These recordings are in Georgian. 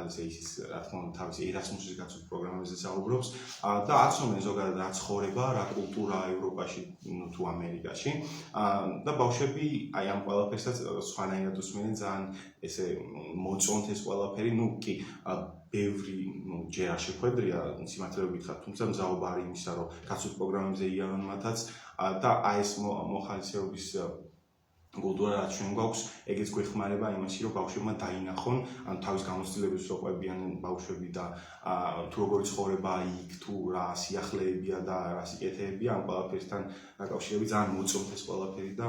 ხალისე ის რა თქმა უნდა თავის ერასმუსის გაცვლით პროგრამებზე საუბრობს და აცნობენ ზოგადად რა ცხოვრება, რა კულტურა ევროპაში თუ ამერიკაში და ბავშვები აი ამ ყველაფერსაც სხვანაირად უსმენენ ძალიან ესე მოწონთ ეს ყველაფერი, ნუ კი ბევრი ჯერ არ შეხვედრია სიმართლე ვგითხრათ, თუმცა მზაობა არის იმისა, რომ გაცვლით პროგრამებზე იგავენ მათაც და აი ეს მოხალისეობის კულტურა რაც ჩვენ გვაქვს, ეგეც გვეხმარება იმაში, რომ ბავშვებმა დაინახონ, ანუ თავის გამოცდილების რო ყვებიან ბავშვები და თუ როგორი ცხოვრება იქ, თუ რა სიახლეებია და რა სიკეთეებია, ამ ყველაფერთან დაკავშირებით ძალიან მოწონთ ეს ყველაფერი და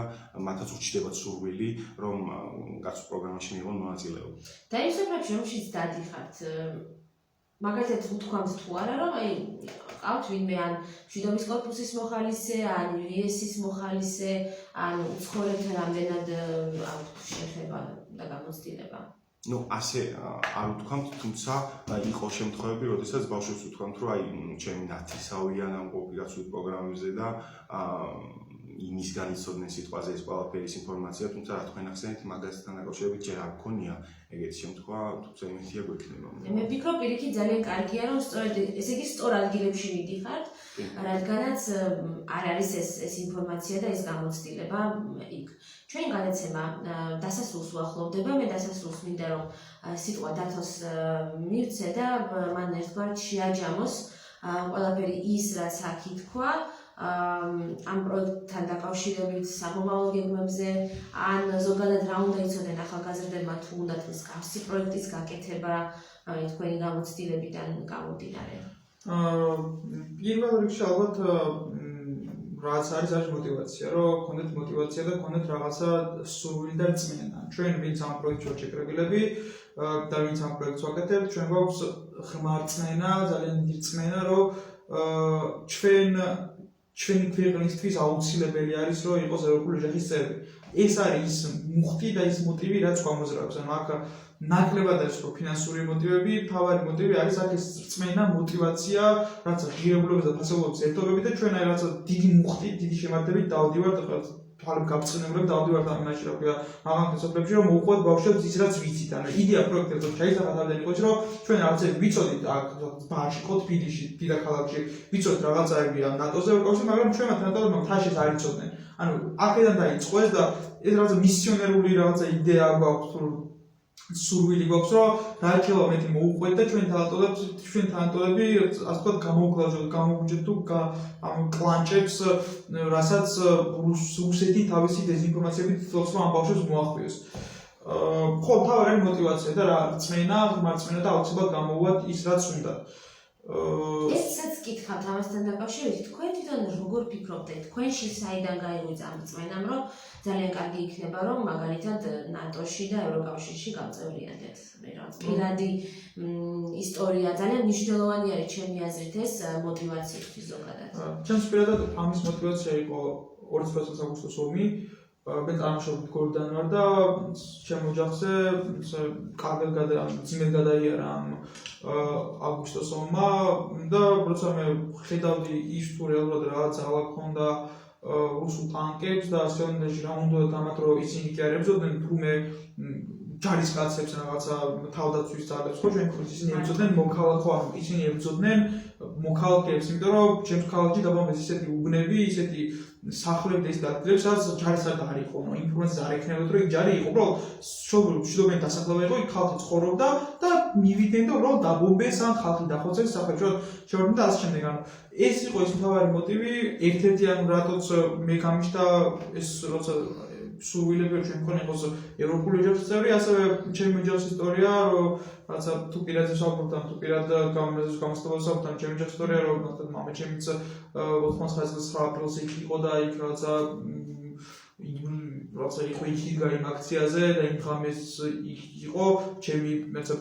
მათაც უჩნდებათ სურვილი, რომ გაცვლით პროგრამაში მიიღონ მონაწილეობა. და იმ სოფლებში რომშიც დადიხართ, მაგალითად უთქვამთ თუ არა, რომ აი ყავთ ვინმე ან მშვიდობის კორპუსის მოხალისე, ან VS-ის მოხალისე, ან უცხოელებთან რამდენად შეხება და გამოცდილება. ნუ ასე არ ვთქვამთ, თუმცა იყო შემთხვევები, როდესაც ბავშვებს ვთქვამთ, რომ აი ჩემი ნათესავია ნამყოფი გაცვლით პროგრამებზე და იმისგან იცოდნენ სიტყვაზე ეს ყველაფერის ინფორმაცია, თუმცა რა თქვენ ახსენეთ, მაგასთან დაკავშირებით ჯერ არ გქონია ეგეთი შემთხვევა, თუმცა იმედია გვექნება. მე ვფიქრობ, პირიქით ძალიან კარგია, რომ სწორედ ესე იგი სწორ ადგილებში მიდიხართ, რადგანაც არ არის ეს ინფორმაცია და ეს გამოცდილება იქ. ჩვენი გადაცემა დასასრულს უახლოვდება, მე დასასრულს მინდა რომ სიტყვა დათოს მივცე და მან ერთგვარად შეაჯამოს ყველაფერი ის, რაც აქ ითქვა, ამ პროექტთან დაკავშირებით სამომავლო გეგმებზე, ან ზოგადად რა უნდა იცოდნენ ახალგაზრდებმა თუ უნდათ მსგავსი პროექტის გაკეთება, თქვენი გამოცდილებიდან გამომდინარე. პირველ რიგში ალბათ რაც არის мотивация, რომ გქონდეთ мотивация და გქონდეთ რაღაცა სურვილი და რწმენა. ჩვენ ვინც ამ პროექტში ვართ შეკრებილები და ვინც ამ პროექტს ვაკეთებთ, ჩვენ გვაქვს ღრმა რწმენა, ძალიან დიდი რწმენა, რომ ჩვენი ქვეყნისთვის აუცილებელი არის, რომ იყოს ევროპული ოჯახის წევრი. ეს არის ის მუხტი და ის მოტივი, რაც გვამოძრაობს. ანუ აქ ნაკლებად არის რომ ფინანსური მოტივები, თავარი მოტივი არის აქ ეს რწმენა, мотивация, რაც ღირებულების და ფასეულობის ერთობები და ჩვენ აი რაც დიდი მუხტი, დიდი შემართებით დავდივართ თვალებ გაბწყინებლებ დავდივართ ამ იმაში, რა ქვია, მაღალ სოფლებში, რომ მოუყვეთ ბავშვებს ის რაც ვიცით. ანუ იდეა პროექტებს რომ შეიძლება თავიდან იყოს, რომ ჩვენ რაღაცები ვიცოდით აქ ბაში, ხო, თბილისში, დედაქალაქში, ვიცოდით რაღაცები ამ ნატოზე უკავშირ, მაგრამ ჩვენმა ნატოებმა თაშეს არ იცოდნენ. ანუ აქედან დაიწყო ეს და ეს რაღაცა მისიონერული რაღაცა იდეა გვაქვს, სურვილი გვაქვს, რომ რა შეიძლება მეტი მოუყვეთ და ჩვენ თანატოლები, ასე ვთქვათ, გამოვუგჯოთ თუ ამ კლანჭებს, რასაც რუსეთი თავისი დეზინფორმაციებით თვლობს, რომ ამ ბავშვებს მოახბიოს. ხო, თავი არის мотивация და რა რწმენა, მარწმენა და აუცილებლად გამოვუვათ ის, რაც უნდა. ესაც გითხავთ ამასთან დაკავშირებით, თქვენ თვითონ როგორ ფიქრობთ, თქვენში საიდან გაიღვიძა ამ რწმენამ, რომ ძალიან კარგი იქნება, რომ მაგალითად ნატოში და ევროკავშირში გავწევრიანდეთ. რაღაც პირადი ისტორია ძალიან მნიშვნელოვანი არის ჩემი აზრით ეს мотивациისთვის ზოგადად. ჩემს პირადად ამის мотивация იყო 2020 აგვისტოს ომი. მე წარმოშობით გორდან ვარ და ჩემ ოჯახზე კარგად ძიმედ გადაიარა ამ აგვისტოს ომმა და როცა მე ხედავდი ის თუ რეალურად რა ძალა ქონდა რუსულ ტანკებს და ასე უნდა რა უნდა დამატ რომ ისინი კი არ ებრძოდნენ თუ მე ჯარისკაცებს რაღაცა თავდაცვის ძალებს ხო ჩვენ ქურთს ისინი ებრძოდნენ მოქალაქო არ ისინი ებრძოდნენ მოქალაქეებს იმიტომ რომ ჩემს ქალაქში დაბამეს ისეთი უბნები ისეთი სახლები და ის ადგილები სადაც ჯარის არ იყო ინფორმაცია არ ექნებოდა რომ იქ ჯარი იყო უბრალოდ მშვიდობიანი დასახლება იყო იქ ხალხი ცხოვრობდა და მივიდნენ და უბრალოდ დაბომბეს ან ხალხი დახოცეს საფრთხე შევარდნი და ასე შემდეგ ანუ ეს იყო ის მთავარი მოტივი ერთ-ერთი ანუ რატოც მე გამიშთა ეს როცა სურვილები ჩვენ მქონე იყოს ევროპული ოჯახის წევრი, ასევე ჩემი ოჯახის ისტორია, რომ რაღაცა თუ პირადად ვსაუბრობ, თუ პირადად გამოსტებაზე ვსაუბრობ, ჩემი ოჯახის ისტორია, რომ მამა ჩემიც 99 წელს 9 აპრილს იქ იყო და იქ რაღაცა იყო იქ იმ აქციაზე და იმ ღამეს იყო ჩემი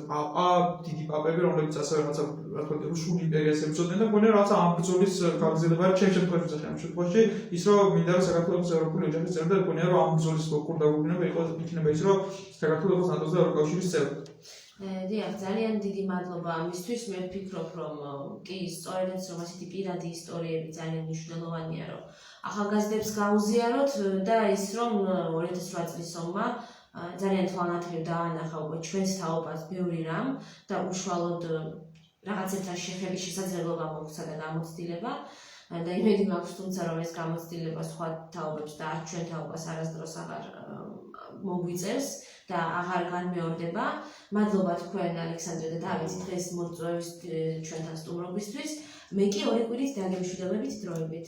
პაპა, დიდი პაპები, რომლებიც ასევე რაღაცა რა თქმა უნდა რუსული იმპერიას ებრძოდნენ და მგონია რაღაცა ამ ბრძოლის გაგრძელება არის ჩემ შემთხვევაში ამ შემთხვევაში ის რომ მინდა რომ საქართველოს ევროპული ოჯახის წევრი და მგონია რომ ამ ბრძოლის როგორ დაგვიგვინება იყოს იქნება ის რომ საქართველოს ნატოს და ევროკავშირის წევრი. დიახ, ძალიან დიდი მადლობა ამისთვის. მე ვფიქრობ, რომ კი სწორედაც რომ ასეთი პირადი ისტორიები ძალიან მნიშვნელოვანია, რომ ახალგაზრდებს გაუზიაროთ და ის რომ 2008 წლის ომმა ძალიან თვალნათლივ დაანახა უკვე ჩვენს თაობას ბევრი რამ და უშუალოდ რაღაცებთან შეხების შესაძლებლობა მოგვცა და გამოცდილება და იმედი მაქვს თუმცა რომ ეს გამოცდილება სხვა თაობებს და არც ჩვენ თაობას არასდროს აღარ მოგვიწევს და აღარ განმეორდება. მადლობა თქვენ ალექსანდრე და დავით დღეს მორწყვევის ჩვენთან სტუმრობისთვის. მე კი 2 კვირით დაგემშვიდობებით დროებით.